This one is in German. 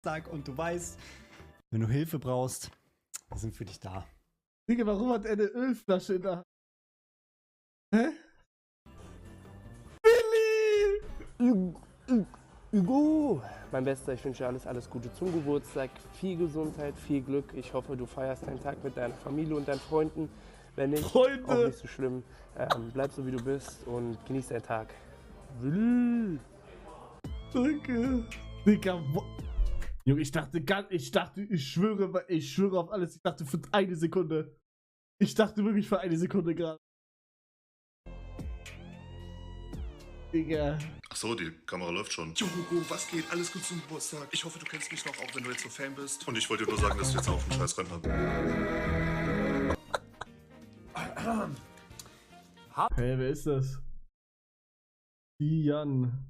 Geburtstag und du weißt, wenn du Hilfe brauchst, wir sind für dich da. Digga, warum hat er eine Ölflasche in der Hand? Hä? Billy! Hugo! Mein Bester, ich wünsche dir alles Gute zum Geburtstag. Viel Gesundheit, viel Glück. Ich hoffe, du feierst deinen Tag mit deiner Familie und deinen Freunden. Wenn nicht, Freunde! auch nicht so schlimm. Bleib so, wie du bist und genieß deinen Tag. Willi! Danke. Digga, Junge, ich schwöre auf alles. Ich dachte für eine Sekunde. Ich dachte wirklich für eine Sekunde gerade. Digga. Achso, die Kamera läuft schon. Jo, Hugo, was geht? Alles gut zum Geburtstag. Ich hoffe, du kennst mich noch, auch wenn du jetzt so Fan bist. Und ich wollte dir nur sagen, dass du jetzt auch einen scheiß Rennen hast. Hey, wer ist das? Jan.